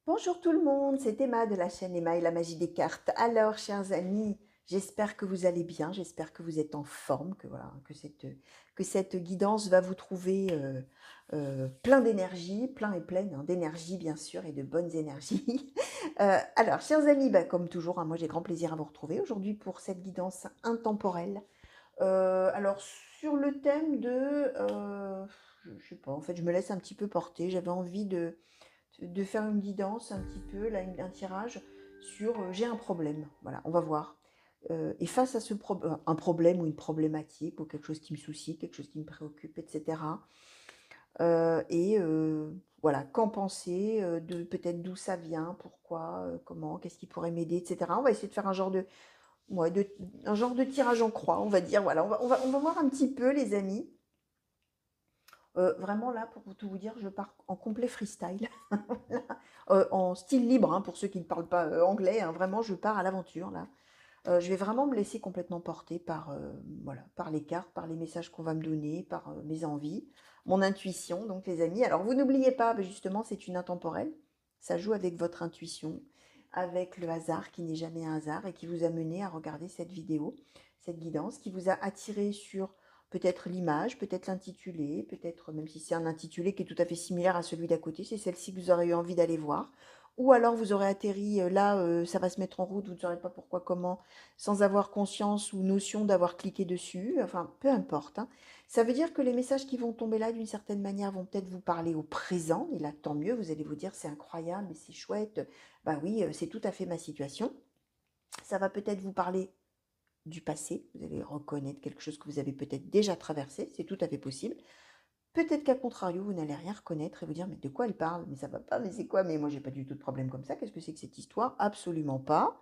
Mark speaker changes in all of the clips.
Speaker 1: Bonjour tout le monde, c'est Emma de la chaîne Emma et la magie des cartes. Alors, chers amis, j'espère que vous allez bien, j'espère que vous êtes en forme, que voilà, que cette guidance va vous trouver plein d'énergie, plein et pleine hein, d'énergie bien sûr et de bonnes énergies. Alors, chers amis, bah, comme toujours, hein, moi j'ai grand plaisir à vous retrouver aujourd'hui pour cette guidance intemporelle. Alors, sur le thème je sais pas, en fait, je me laisse un petit peu porter. J'avais envie de faire une guidance un petit peu, là, un tirage sur j'ai un problème. Voilà, on va voir. Et face à un problème ou une problématique ou quelque chose qui me soucie, quelque chose qui me préoccupe, etc. Voilà, qu'en penser de peut-être d'où ça vient, pourquoi, comment, qu'est-ce qui pourrait m'aider, etc. On va essayer de faire ouais, un genre de tirage en croix, on va dire. Voilà, on va voir un petit peu, les amis. Vraiment là, pour tout vous dire, je pars en complet freestyle. En style libre, hein, pour ceux qui ne parlent pas anglais, hein, vraiment, je pars à l'aventure là. Je vais vraiment me laisser complètement porter voilà, par les cartes, par les messages qu'on va me donner, par mes envies, mon intuition, donc les amis. Alors vous n'oubliez pas, ben, justement, c'est une intemporelle. Ça joue avec votre intuition, avec le hasard qui n'est jamais un hasard et qui vous a mené à regarder cette vidéo, cette guidance, qui vous a attiré sur peut-être l'image, peut-être l'intitulé, peut-être même si c'est un intitulé qui est tout à fait similaire à celui d'à côté, c'est celle-ci que vous aurez eu envie d'aller voir. Ou alors vous aurez atterri là, ça va se mettre en route, vous ne saurez pas pourquoi, comment, sans avoir conscience ou notion d'avoir cliqué dessus, enfin peu importe, hein. Ça veut dire que les messages qui vont tomber là d'une certaine manière vont peut-être vous parler au présent, et là tant mieux, vous allez vous dire c'est incroyable, mais c'est chouette, bah oui, c'est tout à fait ma situation. Ça va peut-être vous parler du passé, vous allez reconnaître quelque chose que vous avez peut-être déjà traversé, c'est tout à fait possible. Peut-être qu'à contrario, vous n'allez rien reconnaître et vous dire mais de quoi elle parle? Mais ça va pas, mais c'est quoi? Mais moi j'ai pas du tout de problème comme ça, qu'est-ce que c'est que cette histoire? Absolument pas.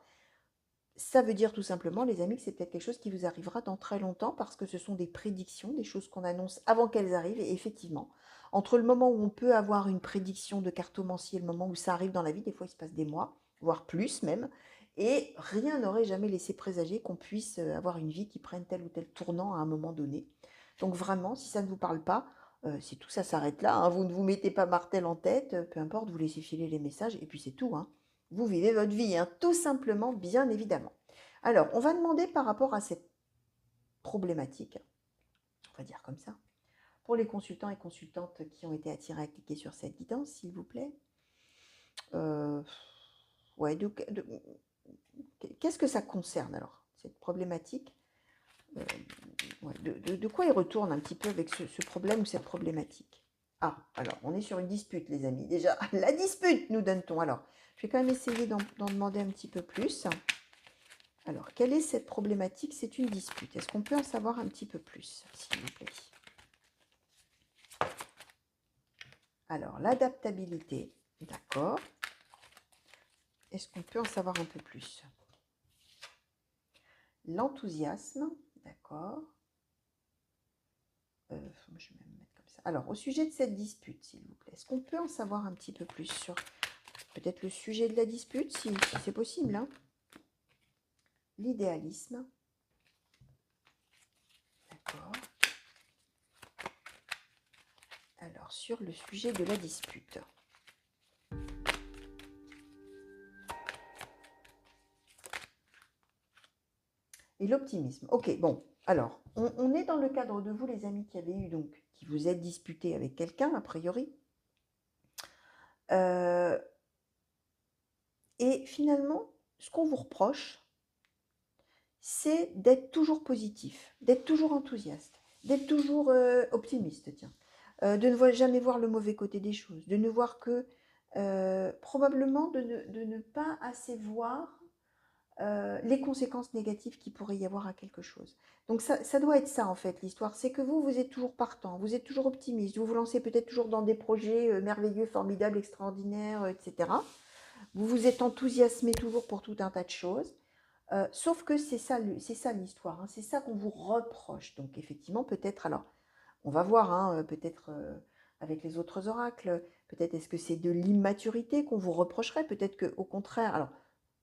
Speaker 1: Ça veut dire tout simplement, les amis, que c'est peut-être quelque chose qui vous arrivera dans très longtemps parce que ce sont des prédictions, des choses qu'on annonce avant qu'elles arrivent. Et effectivement, entre le moment où on peut avoir une prédiction de cartomancie et le moment où ça arrive dans la vie, des fois il se passe des mois, voire plus même, et rien n'aurait jamais laissé présager qu'on puisse avoir une vie qui prenne tel ou tel tournant à un moment donné. Donc vraiment, si ça ne vous parle pas, c'est tout, ça s'arrête là, hein. Vous ne vous mettez pas martel en tête, peu importe, vous laissez filer les messages et puis c'est tout, hein. Vous vivez votre vie, hein, tout simplement, bien évidemment. Alors, on va demander par rapport à cette problématique, on va dire comme ça, pour les consultants et consultantes qui ont été attirés à cliquer sur cette guidance, s'il vous plaît. Euh, ouais, qu'est-ce que ça concerne alors, cette problématique? Euh, ouais, de quoi il retourne un petit peu avec ce problème ou cette problématique? Ah, alors, on est sur une dispute, les amis. Déjà, la dispute, nous donne-t-on. Alors, je vais quand même essayer d'en demander un petit peu plus. Alors, quelle est cette problématique? C'est une dispute. Est-ce qu'on peut en savoir un petit peu plus, s'il vous plaît? Alors, l'adaptabilité, d'accord. Est-ce qu'on peut en savoir un peu plus? L'enthousiasme, d'accord. Je vais même mettre comme ça. Alors, au sujet de cette dispute, s'il vous plaît, est-ce qu'on peut en savoir un petit peu plus sur peut-être le sujet de la dispute, si c'est possible, hein? L'idéalisme, d'accord. Alors, sur le sujet de la dispute. Et l'optimisme. Ok, bon. Alors, on est dans le cadre de vous, les amis, qui avez eu donc, qui vous êtes disputé avec quelqu'un, a priori. Euh, et finalement, ce qu'on vous reproche, c'est d'être toujours positif, d'être toujours enthousiaste, d'être toujours optimiste, tiens. De ne jamais voir le mauvais côté des choses, de ne voir que, probablement, de ne pas assez voir les conséquences négatives qu'il pourrait y avoir à quelque chose. Donc ça doit être ça en fait l'histoire, c'est que vous êtes toujours partant, vous êtes toujours optimiste, vous vous lancez peut-être toujours dans des projets merveilleux, formidables, extraordinaires, etc. Vous vous êtes enthousiasmé toujours pour tout un tas de choses. Sauf que c'est ça l'histoire, hein, c'est ça qu'on vous reproche. Donc effectivement, peut-être, alors, on va voir, hein, peut-être avec les autres oracles, peut-être est-ce que c'est de l'immaturité qu'on vous reprocherait, peut-être qu'au contraire, alors,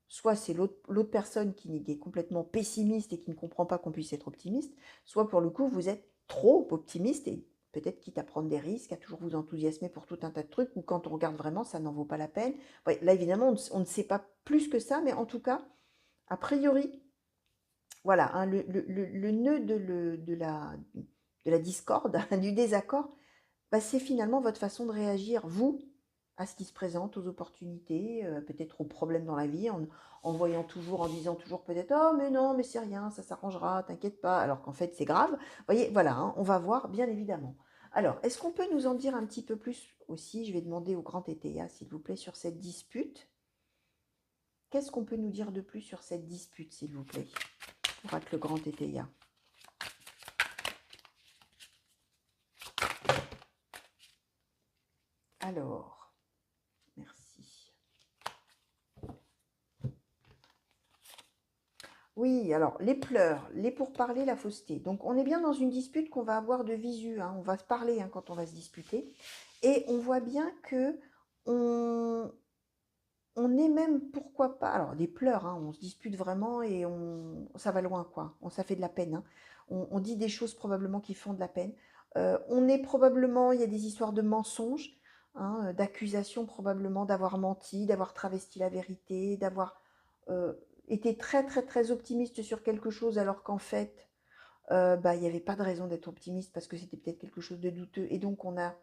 Speaker 1: soit c'est l'autre personne qui est complètement pessimiste et qui ne comprend pas qu'on puisse être optimiste, soit pour le coup, vous êtes trop optimiste et peut-être quitte à prendre des risques, à toujours vous enthousiasmer pour tout un tas de trucs, ou quand on regarde vraiment, ça n'en vaut pas la peine. Ouais, là, évidemment, on ne sait pas plus que ça, mais en tout cas, a priori, voilà, hein, le nœud de la discorde, du désaccord, bah, c'est finalement votre façon de réagir, vous, à ce qui se présente, aux opportunités, peut-être aux problèmes dans la vie, en voyant toujours, en disant toujours peut-être, oh mais non, mais c'est rien, ça s'arrangera, t'inquiète pas, alors qu'en fait c'est grave. Vous voyez, voilà, hein, on va voir bien évidemment. Alors, est-ce qu'on peut nous en dire un petit peu plus aussi? Je vais demander au grand Tétéa, s'il vous plaît, sur cette dispute. Qu'est-ce qu'on peut nous dire de plus sur cette dispute, s'il vous plaît, pour être le grand Tétéa? Alors, merci. Oui, alors les pleurs, les pourparlers, la fausseté. Donc on est bien dans une dispute qu'on va avoir de visu, hein. On va se parler hein, quand on va se disputer. Et on voit bien que on, on est même, pourquoi pas, alors des pleurs, hein, on se dispute vraiment et ça va loin, quoi. Ça fait de la peine, hein. On dit des choses probablement qui font de la peine. On est probablement, il y a des histoires de mensonges, hein, d'accusations probablement d'avoir menti, d'avoir travesti la vérité, d'avoir euh, été très très très optimiste sur quelque chose alors qu'en fait, bah, il n'y avait pas de raison d'être optimiste parce que c'était peut-être quelque chose de douteux. Et donc on a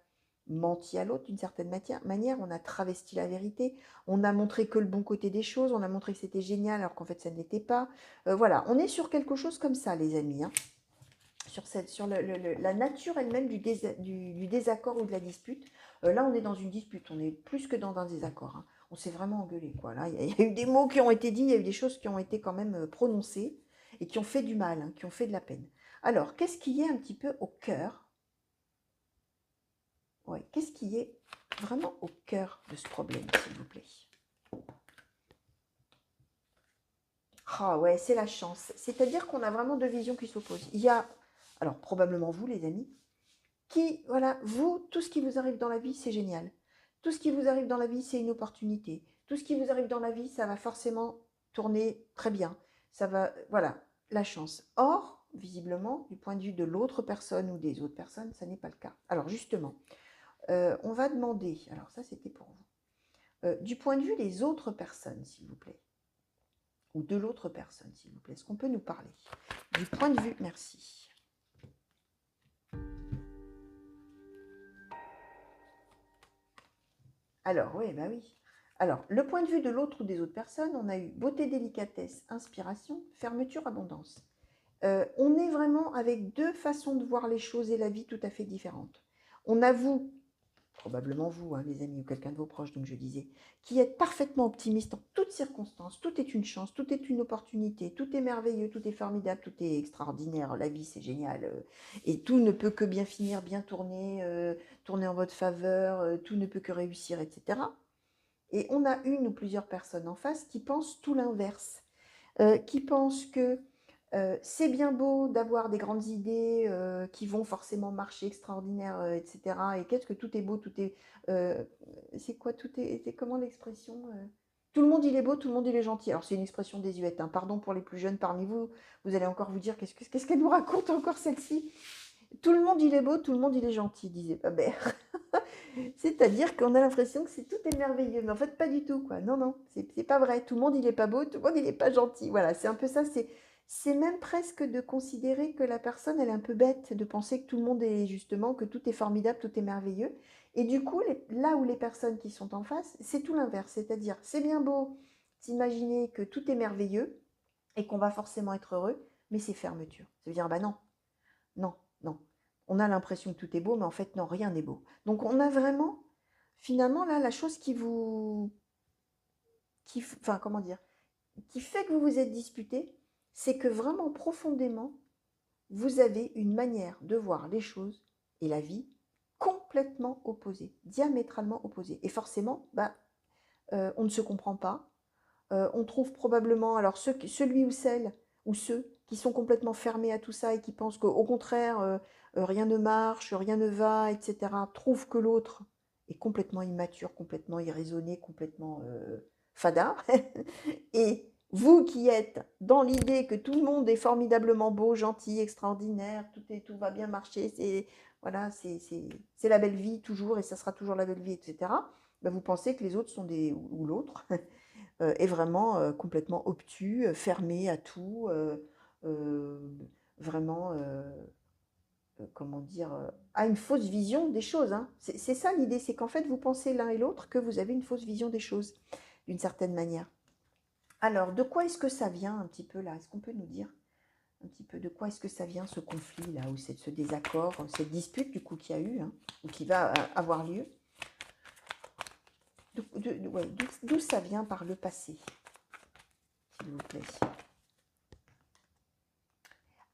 Speaker 1: menti à l'autre d'une certaine manière, on a travesti la vérité, on a montré que le bon côté des choses, on a montré que c'était génial alors qu'en fait ça ne l'était pas. Voilà, on est sur quelque chose comme ça, les amis, hein, sur la nature elle-même du désaccord ou de la dispute. Là, on est dans une dispute, on est plus que dans un désaccord, hein. On s'est vraiment engueulé, quoi. Là, il y a eu des mots qui ont été dits, il y a eu des choses qui ont été quand même prononcées et qui ont fait du mal, hein, qui ont fait de la peine. Alors, qu'est-ce qui est un petit peu au cœur? Ouais, qu'est-ce qui est vraiment au cœur de ce problème, s'il vous plaît? Ah ouais, c'est la chance. C'est-à-dire qu'on a vraiment deux visions qui s'opposent. Il y a, alors probablement vous, les amis, qui, voilà, vous, tout ce qui vous arrive dans la vie, c'est génial. Tout ce qui vous arrive dans la vie, c'est une opportunité. Tout ce qui vous arrive dans la vie, ça va forcément tourner très bien. Ça va, voilà, la chance. Or, visiblement, du point de vue de l'autre personne ou des autres personnes, ça n'est pas le cas. Alors justement, on va demander, alors ça c'était pour vous, du point de vue des autres personnes, s'il vous plaît, ou de l'autre personne, s'il vous plaît, est-ce qu'on peut nous parler? Du point de vue, merci. Alors, oui, bah oui. Alors, le point de vue de l'autre ou des autres personnes, on a eu beauté, délicatesse, inspiration, fermeture, abondance. On est vraiment avec deux façons de voir les choses et la vie tout à fait différentes. On a vous, probablement vous, hein, les amis, ou quelqu'un de vos proches, donc je disais, qui êtes parfaitement optimiste en toutes circonstances. Tout est une chance, tout est une opportunité, tout est merveilleux, tout est formidable, tout est extraordinaire. La vie, c'est génial. Et tout ne peut que bien finir, bien tourner, tourner en votre faveur, tout ne peut que réussir, etc. Et on a une ou plusieurs personnes en face qui pensent tout l'inverse, qui pensent que c'est bien beau d'avoir des grandes idées qui vont forcément marcher, extraordinaires, etc. Et qu'est-ce que tout est beau, tout est... euh, c'est quoi, tout est... C'est comment l'expression tout le monde il est beau, tout le monde il est gentil. Alors c'est une expression désuète, hein. Pardon pour les plus jeunes parmi vous, vous allez encore vous dire qu'est-ce qu'elle nous raconte encore celle-ci. Tout le monde il est beau, tout le monde il est gentil, disait Pabert. C'est-à-dire qu'on a l'impression que tout est merveilleux, mais en fait pas du tout, quoi. Non, non, c'est pas vrai. Tout le monde il est pas beau, tout le monde il est pas gentil. Voilà, c'est un peu ça. C'est même presque de considérer que la personne elle est un peu bête, de penser que tout le monde est justement, que tout est formidable, tout est merveilleux. Et du coup, là où les personnes qui sont en face, c'est tout l'inverse. C'est-à-dire, c'est bien beau s'imaginer que tout est merveilleux et qu'on va forcément être heureux, mais c'est fermeture. Ça veut dire, bah non, non, non. On a l'impression que tout est beau, mais en fait, non, rien n'est beau. Donc, on a vraiment, finalement, là, la chose enfin, comment dire, qui fait que vous vous êtes disputé, c'est que vraiment, profondément, vous avez une manière de voir les choses et la vie complètement opposée, diamétralement opposée. Et forcément, bah, on ne se comprend pas. On trouve probablement, alors celui ou celle, ou ceux qui sont complètement fermés à tout ça et qui pensent qu'au contraire, rien ne marche, rien ne va, etc., trouvent que l'autre est complètement immature, complètement irraisonné, complètement fada. Et Vous qui êtes dans l'idée que tout le monde est formidablement beau, gentil, extraordinaire, tout va bien marcher, voilà, c'est la belle vie toujours et ça sera toujours la belle vie, etc. Ben, vous pensez que les autres sont ou l'autre est vraiment complètement obtus, fermé à tout, euh, vraiment, comment dire, a une fausse vision des choses, hein. C'est ça l'idée, c'est qu'en fait vous pensez l'un et l'autre que vous avez une fausse vision des choses, d'une certaine manière. Alors, de quoi est-ce que ça vient un petit peu là? Est-ce qu'on peut nous dire un petit peu de quoi est-ce que ça vient ce conflit là, ou ce désaccord, cette dispute du coup qu'il y a eu, hein, ou qui va avoir lieu? Ouais, d'où ça vient par le passé, s'il vous plaît?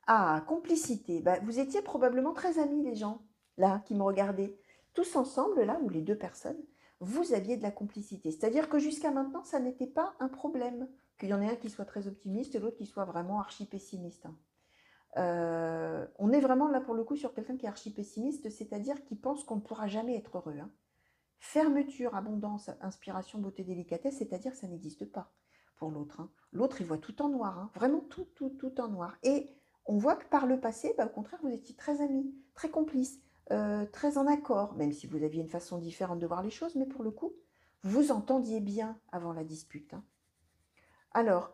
Speaker 1: Ah, complicité. Bah, vous étiez probablement très amis, les gens, là, qui me regardaient. Tous ensemble, là, ou les deux personnes, vous aviez de la complicité. C'est-à-dire que jusqu'à maintenant, ça n'était pas un problème. Qu'il y en ait un qui soit très optimiste et l'autre qui soit vraiment archi pessimiste, hein. On est vraiment là pour le coup sur quelqu'un qui est archi pessimiste, c'est-à-dire qui pense qu'on ne pourra jamais être heureux, hein. Fermeture, abondance, inspiration, beauté, délicatesse, c'est-à-dire que ça n'existe pas pour l'autre, hein. L'autre, il voit tout en noir, hein. Vraiment tout, tout, tout en noir. Et on voit que par le passé, bah, au contraire, vous étiez très amis, très complices, très en accord, même si vous aviez une façon différente de voir les choses, mais pour le coup, vous vous entendiez bien avant la dispute, hein. Alors,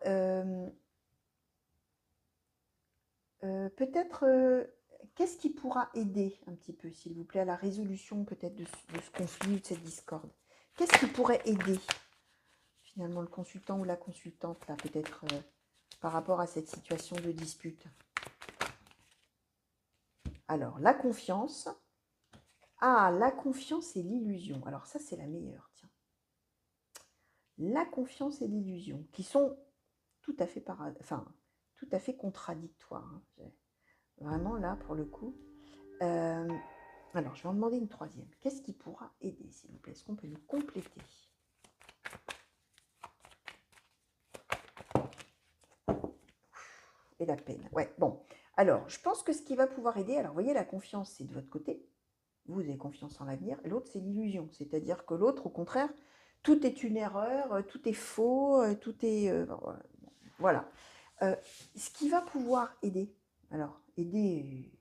Speaker 1: peut-être, qu'est-ce qui pourra aider un petit peu, s'il vous plaît, à la résolution peut-être de ce conflit ou de cette discorde? Qu'est-ce qui pourrait aider finalement le consultant ou la consultante, là, peut-être par rapport à cette situation de dispute? Alors, la confiance. Ah, la confiance et l'illusion. Alors ça, c'est la meilleure, tiens. La confiance et l'illusion, qui sont tout à fait, enfin, tout à fait contradictoires, hein. Vraiment, là, pour le coup. Euh, alors, je vais en demander une troisième. Qu'est-ce qui pourra aider, s'il vous plaît? Est-ce qu'on peut nous compléter? Et la peine. Ouais, bon. Alors, je pense que ce qui va pouvoir aider, alors, vous voyez, la confiance, c'est de votre côté. Vous avez confiance en l'avenir. L'autre, c'est l'illusion. C'est-à-dire que l'autre, au contraire, tout est une erreur, tout est faux, tout est... voilà. Ce qui va pouvoir aider, alors, aider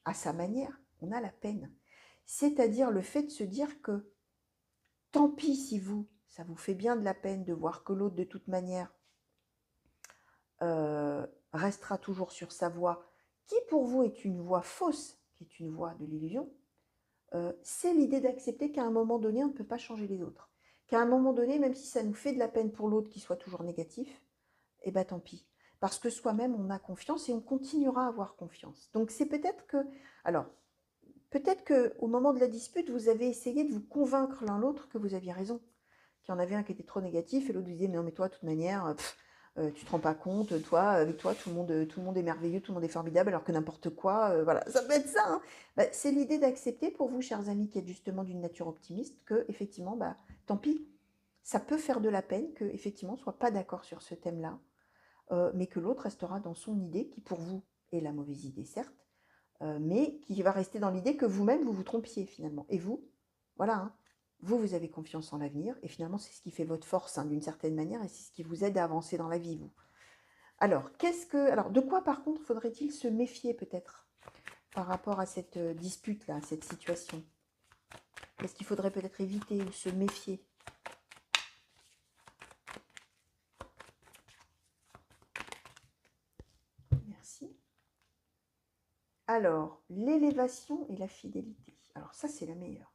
Speaker 1: à sa manière, on a la peine. C'est-à-dire le fait de se dire que tant pis si vous, ça vous fait bien de la peine de voir que l'autre, de toute manière, restera toujours sur sa voie, qui pour vous est une voie fausse, qui est une voie de l'illusion, c'est l'idée d'accepter qu'à un moment donné, on ne peut pas changer les autres. Qu'à un moment donné, même si ça nous fait de la peine pour l'autre qui soit toujours négatif, eh bien tant pis. Parce que soi-même, on a confiance et on continuera à avoir confiance. Donc c'est peut-être que... Alors, peut-être qu'au moment de la dispute, vous avez essayé de vous convaincre l'un l'autre que vous aviez raison. Qu'il y en avait un qui était trop négatif et l'autre disait mais non mais toi de toute manière tu te rends pas compte, toi avec toi tout le monde est merveilleux, tout le monde est formidable alors que n'importe quoi, voilà, ça peut être ça, hein. Bah, c'est l'idée d'accepter pour vous chers amis qui êtes justement d'une nature optimiste que effectivement bah tant pis, ça peut faire de la peine que effectivement on soit pas d'accord sur ce thème-là, mais que l'autre restera dans son idée qui pour vous est la mauvaise idée certes, mais qui va rester dans l'idée que vous-même, vous vous trompiez finalement. Et vous, voilà, hein, vous, vous avez confiance en l'avenir, et finalement, c'est ce qui fait votre force, hein, d'une certaine manière, et c'est ce qui vous aide à avancer dans la vie, vous. Alors, de quoi, par contre, faudrait-il se méfier, peut-être, par rapport à cette dispute-là, cette situation? Qu'est-ce qu'il faudrait peut-être éviter ou se méfier? Merci. Alors, l'élévation et la fidélité. Alors, ça, c'est la meilleure.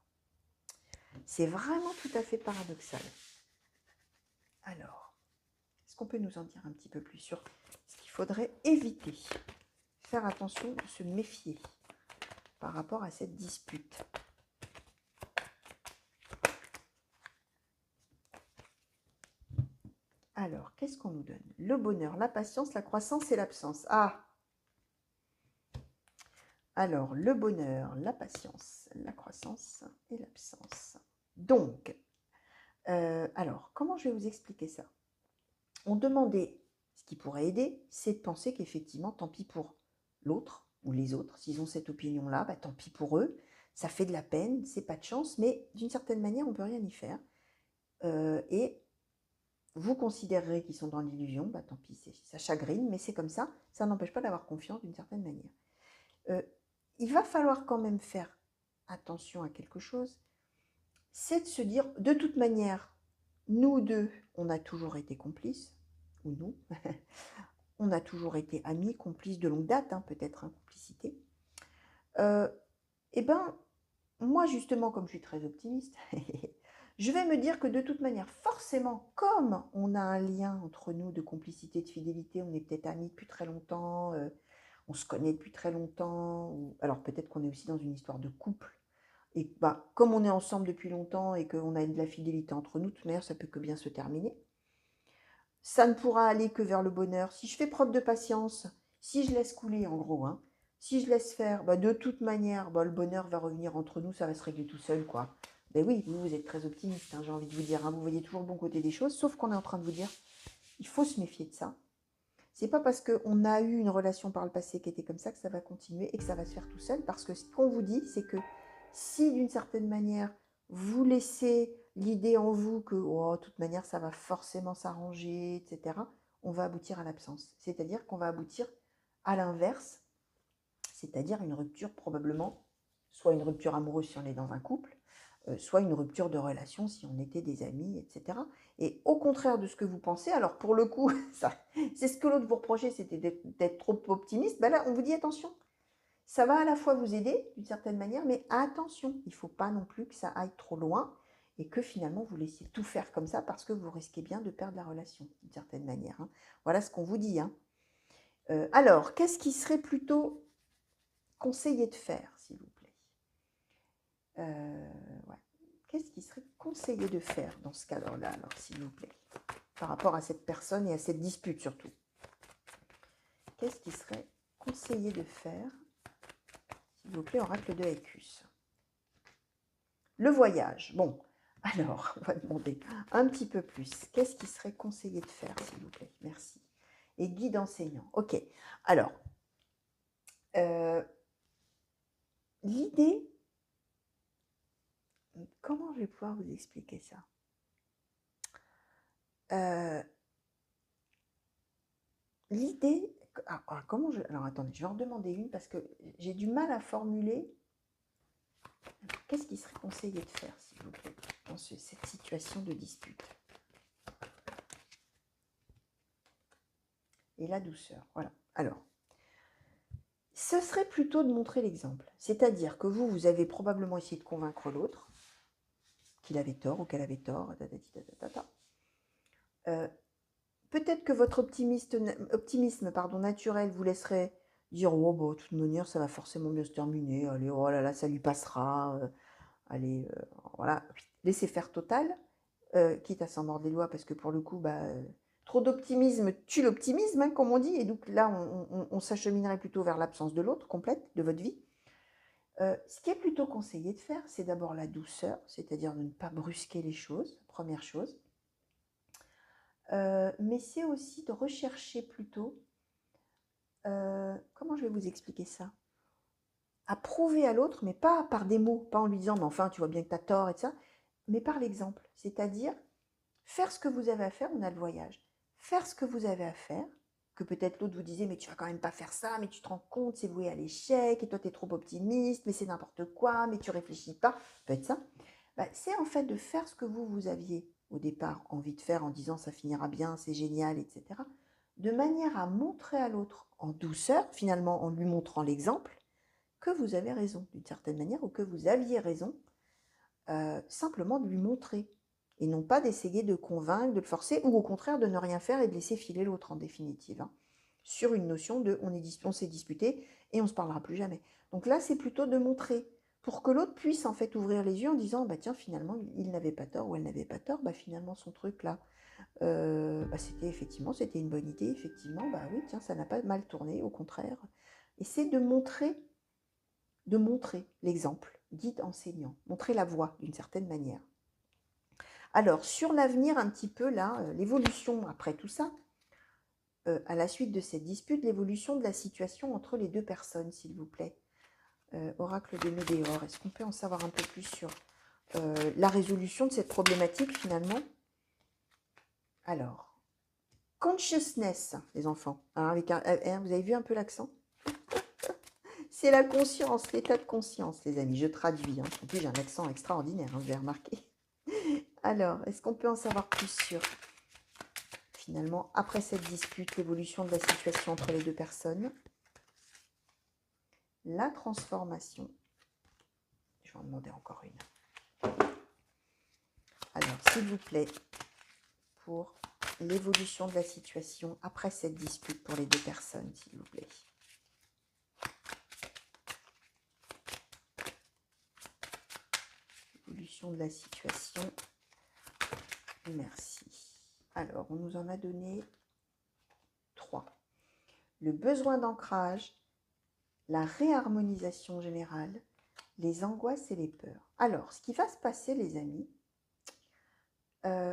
Speaker 1: C'est vraiment tout à fait paradoxal. Alors, est-ce qu'on peut nous en dire un petit peu plus sur ce qu'il faudrait éviter? Faire attention, se méfier par rapport à cette dispute. Alors, qu'est-ce qu'on nous donne? Le bonheur, la patience, la croissance et l'absence. Ah! Alors, le bonheur, la patience, la croissance et l'absence. Donc, alors, comment je vais vous expliquer ça? On demandait, ce qui pourrait aider, c'est de penser qu'effectivement, tant pis pour l'autre ou les autres, s'ils ont cette opinion-là, bah, tant pis pour eux, ça fait de la peine, c'est pas de chance, mais d'une certaine manière, on ne peut rien y faire. Et vous considérerez qu'ils sont dans l'illusion, bah tant pis, ça chagrine, mais c'est comme ça n'empêche pas d'avoir confiance d'une certaine manière. Il va falloir quand même faire attention à quelque chose, c'est de se dire, de toute manière, nous deux, on a toujours été complices, ou nous, on a toujours été amis, complices de longue date, hein, peut-être, hein, complicité. Eh ben, moi justement, comme je suis très optimiste, je vais me dire que de toute manière, forcément, comme on a un lien entre nous de complicité, de fidélité, on est peut-être amis depuis très longtemps, on se connaît depuis très longtemps, alors peut-être qu'on est aussi dans une histoire de couple, et bah, comme on est ensemble depuis longtemps et qu'on a de la fidélité entre nous, de toute manière, ça peut que bien se terminer. Ça ne pourra aller que vers le bonheur. Si je fais preuve de patience, si je laisse couler en gros, hein, si je laisse faire, bah, de toute manière, bah, le bonheur va revenir entre nous, ça va se régler tout seul, quoi. Ben oui, vous êtes très optimiste, hein, j'ai envie de vous dire, hein, vous voyez toujours le bon côté des choses, sauf qu'on est en train de vous dire, il faut se méfier de ça. C'est pas parce qu'on a eu une relation par le passé qui était comme ça que ça va continuer et que ça va se faire tout seul, parce que ce qu'on vous dit, c'est que si d'une certaine manière, vous laissez l'idée en vous que oh, de toute manière ça va forcément s'arranger, etc., on va aboutir à l'absence. C'est-à-dire qu'on va aboutir à l'inverse, c'est-à-dire une rupture probablement, soit une rupture amoureuse si on est dans un couple, soit une rupture de relation si on était des amis, etc. Et au contraire de ce que vous pensez, alors pour le coup, c'est ce que l'autre vous reprochait, c'était d'être trop optimiste, ben là on vous dit attention, ça va à la fois vous aider d'une certaine manière, mais attention, il ne faut pas non plus que ça aille trop loin et que finalement vous laissiez tout faire comme ça parce que vous risquez bien de perdre la relation d'une certaine manière, hein. Voilà ce qu'on vous dit, hein. Alors, qu'est-ce qui serait plutôt conseillé de faire, s'il vous plaît? Ouais. Qu'est-ce qui serait conseillé de faire dans ce cadre-là, alors, s'il vous plaît, par rapport à cette personne et à cette dispute surtout? Qu'est-ce qui serait conseillé de faire, s'il vous plaît, oracle de Hecus? Le voyage. Bon, alors, on va demander un petit peu plus. Qu'est-ce qui serait conseillé de faire, s'il vous plaît? Merci. Et guide enseignant. Ok. Alors, l'idée, comment je vais pouvoir vous expliquer ça? L'idée, comment je... Alors, attendez, je vais en demander une parce que j'ai du mal à formuler. Qu'est-ce qui serait conseillé de faire, s'il vous plaît, dans cette situation de dispute? Et la douceur, voilà. Alors, ce serait plutôt de montrer l'exemple. C'est-à-dire que vous avez probablement essayé de convaincre l'autre qu'il avait tort ou qu'elle avait tort. Peut-être que votre optimisme naturel vous laisserait dire oh, bah, de toute manière, ça va forcément bien se terminer. Allez, oh là là, ça lui passera. Allez, voilà. Laissez faire total, quitte à s'en mordre les doigts, parce que pour le coup, bah, trop d'optimisme tue l'optimisme, hein, comme on dit. Et donc là, on s'acheminerait plutôt vers l'absence de l'autre complète de votre vie. Ce qui est plutôt conseillé de faire, c'est d'abord la douceur, c'est-à-dire de ne pas brusquer les choses, première chose. Mais c'est aussi de rechercher plutôt, comment je vais vous expliquer ça? À prouver à l'autre, mais pas par des mots, pas en lui disant, mais enfin, tu vois bien que tu as tort et tout ça, mais par l'exemple. C'est-à-dire, faire ce que vous avez à faire, on a le voyage. Faire ce que vous avez à faire, que peut-être l'autre vous disait, mais tu vas quand même pas faire ça, mais tu te rends compte, c'est voué à l'échec, et toi tu es trop optimiste, mais c'est n'importe quoi, mais tu réfléchis pas, peut-être ça. Bah, c'est en fait de faire ce que vous aviez au départ envie de faire en disant ça finira bien, c'est génial, etc. De manière à montrer à l'autre en douceur, finalement en lui montrant l'exemple, que vous avez raison d'une certaine manière ou que vous aviez raison, simplement de lui montrer et non pas d'essayer de convaincre, de le forcer ou au contraire de ne rien faire et de laisser filer l'autre en définitive, hein, sur une notion de on s'est disputé et on ne se parlera plus jamais. Donc là, c'est plutôt de montrer pour que l'autre puisse en fait ouvrir les yeux en disant bah tiens finalement il n'avait pas tort ou elle n'avait pas tort, bah finalement son truc là bah, c'était une bonne idée, effectivement, bah oui tiens ça n'a pas mal tourné, au contraire. Et c'est de montrer l'exemple, guide enseignant, montrer la voie d'une certaine manière. Alors, sur l'avenir, un petit peu là, l'évolution après tout ça, à la suite de cette dispute, l'évolution de la situation entre les deux personnes, s'il vous plaît. Oracle de Médéor, est-ce qu'on peut en savoir un peu plus sur la résolution de cette problématique finalement? Alors, consciousness, les enfants. Alors, avec vous avez vu un peu l'accent? C'est la conscience, l'état de conscience, les amis. Je traduis. En plus, j'ai un accent extraordinaire, vous avez remarqué. Alors, est-ce qu'on peut en savoir plus sur, finalement, après cette dispute, l'évolution de la situation entre les deux personnes, la transformation. Je vais en demander encore une. Alors, s'il vous plaît, pour l'évolution de la situation après cette dispute pour les deux personnes, s'il vous plaît. Évolution de la situation. Merci. Alors, on nous en a donné 3. Le besoin d'ancrage, la réharmonisation générale, les angoisses et les peurs. Alors, ce qui va se passer, les amis,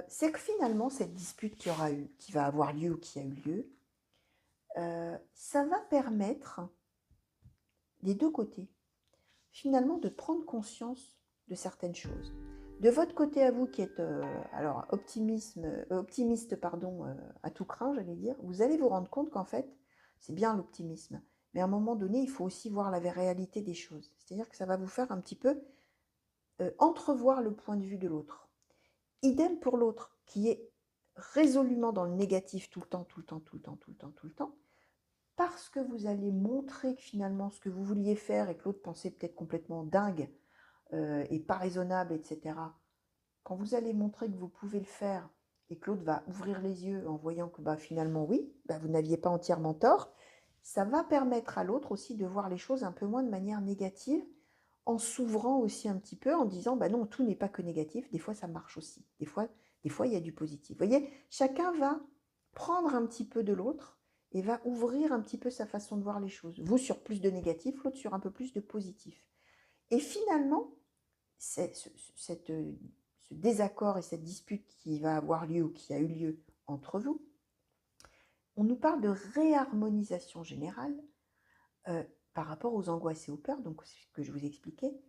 Speaker 1: c'est que finalement, cette dispute qui va avoir lieu ou qui a eu lieu, ça va permettre, des deux côtés, finalement, de prendre conscience de certaines choses. De votre côté à vous qui êtes optimiste à tout craint, j'allais dire, vous allez vous rendre compte qu'en fait, c'est bien l'optimisme. Mais à un moment donné, il faut aussi voir la réalité des choses. C'est-à-dire que ça va vous faire un petit peu entrevoir le point de vue de l'autre. Idem pour l'autre qui est résolument dans le négatif tout le temps, parce que vous allez montrer que finalement ce que vous vouliez faire et que l'autre pensait peut-être complètement dingue et pas raisonnable, etc. Quand vous allez montrer que vous pouvez le faire et que l'autre va ouvrir les yeux en voyant que finalement oui, vous n'aviez pas entièrement tort, ça va permettre à l'autre aussi de voir les choses un peu moins de manière négative, en s'ouvrant aussi un petit peu, en disant non, tout n'est pas que négatif, des fois ça marche aussi, des fois il y a du positif. Vous voyez, chacun va prendre un petit peu de l'autre et va ouvrir un petit peu sa façon de voir les choses. Vous sur plus de négatif, l'autre sur un peu plus de positif. Et finalement, ce désaccord et cette dispute qui va avoir lieu ou qui a eu lieu entre vous, on nous parle de réharmonisation générale par rapport aux angoisses et aux peurs, donc c'est ce que je vous expliquais,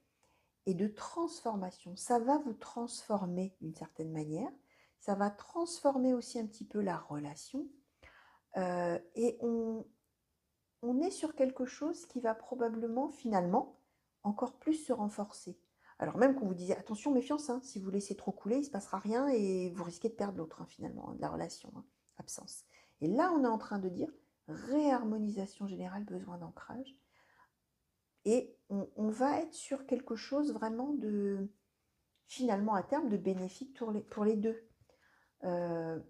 Speaker 1: et de transformation. Ça va vous transformer d'une certaine manière, ça va transformer aussi un petit peu la relation, et on est sur quelque chose qui va probablement, finalement, encore plus se renforcer. Alors même qu'on vous disait, attention, méfiance, hein, si vous laissez trop couler, il ne se passera rien et vous risquez de perdre l'autre, finalement, de la relation, absence. Et là, on est en train de dire, réharmonisation générale, besoin d'ancrage. Et on va être sur quelque chose vraiment de, finalement, à terme, de bénéfique pour les deux. De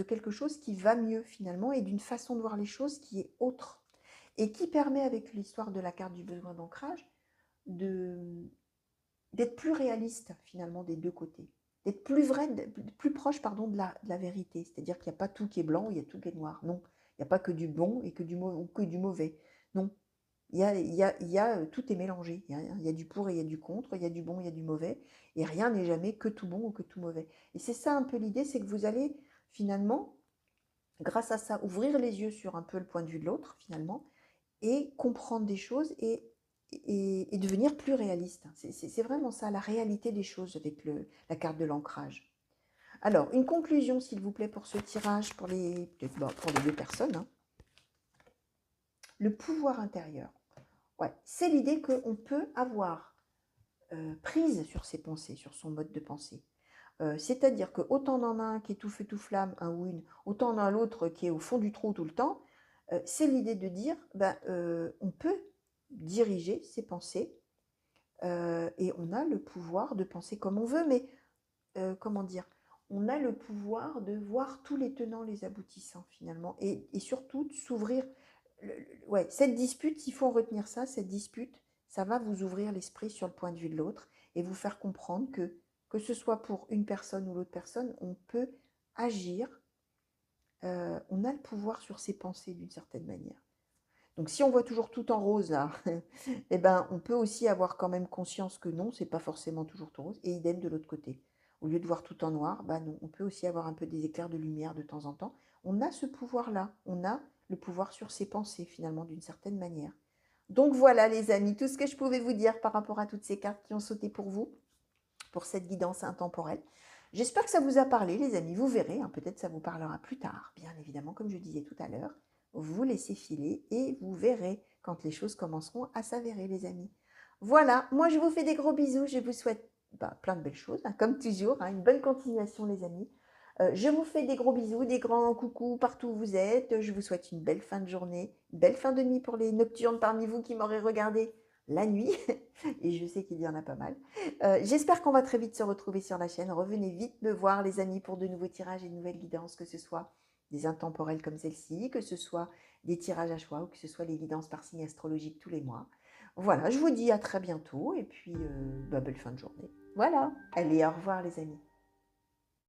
Speaker 1: quelque chose qui va mieux, finalement, et d'une façon de voir les choses qui est autre. Et qui permet, avec l'histoire de la carte du besoin d'ancrage, d'être plus réaliste, finalement, des deux côtés. D'être plus vrai, plus proche de la vérité. C'est-à-dire qu'il n'y a pas tout qui est blanc, il y a tout qui est noir. Non, il n'y a pas que du bon et que du mauvais. Non, tout est mélangé. Il y a du pour et il y a du contre, il y a du bon, il y a du mauvais. Et rien n'est jamais que tout bon ou que tout mauvais. Et c'est ça un peu l'idée, c'est que vous allez, finalement, grâce à ça, ouvrir les yeux sur un peu le point de vue de l'autre, finalement, et comprendre des choses et devenir plus réaliste. C'est vraiment ça, la réalité des choses avec la carte de l'ancrage. Alors, une conclusion, s'il vous plaît, pour ce tirage, pour les deux personnes. Hein. Le pouvoir intérieur. Ouais, c'est l'idée qu'on peut avoir prise sur ses pensées, sur son mode de pensée. C'est-à-dire que autant on en a un qui est tout feu tout flamme, un ou une, autant on en a l'autre qui est au fond du trou tout le temps. C'est l'idée de dire, on peut diriger ses pensées et on a le pouvoir de penser comme on veut, mais comment dire, on a le pouvoir de voir tous les tenants, les aboutissants finalement, et surtout de s'ouvrir. Ouais, cette dispute, il faut en retenir ça, cette dispute, ça va vous ouvrir l'esprit sur le point de vue de l'autre et vous faire comprendre que ce soit pour une personne ou l'autre personne, on peut agir, on a le pouvoir sur ses pensées d'une certaine manière. Donc si on voit toujours tout en rose là, eh ben, on peut aussi avoir quand même conscience que non, c'est pas forcément toujours tout rose, et idem de l'autre côté. Au lieu de voir tout en noir, non, on peut aussi avoir un peu des éclairs de lumière de temps en temps. On a ce pouvoir-là, on a le pouvoir sur ses pensées finalement d'une certaine manière. Donc voilà les amis, tout ce que je pouvais vous dire par rapport à toutes ces cartes qui ont sauté pour vous, pour cette guidance intemporelle. J'espère que ça vous a parlé, les amis. Vous verrez, hein, peut-être ça vous parlera plus tard. Bien évidemment, comme je disais tout à l'heure, vous laissez filer et vous verrez quand les choses commenceront à s'avérer, les amis. Voilà, moi je vous fais des gros bisous. Je vous souhaite plein de belles choses, hein, comme toujours. Hein, une bonne continuation, les amis. Je vous fais des gros bisous, des grands coucous partout où vous êtes. Je vous souhaite une belle fin de journée, une belle fin de nuit pour les nocturnes parmi vous qui m'auraient regardé la nuit. Et je sais qu'il y en a pas mal. J'espère qu'on va très vite se retrouver sur la chaîne. Revenez vite me voir, les amis, pour de nouveaux tirages et de nouvelles guidances, que ce soit des intemporels comme celle-ci, que ce soit des tirages à choix ou que ce soit les guidances par signe astrologique tous les mois. Voilà, je vous dis à très bientôt et puis belle fin de journée. Voilà, allez, au revoir les amis.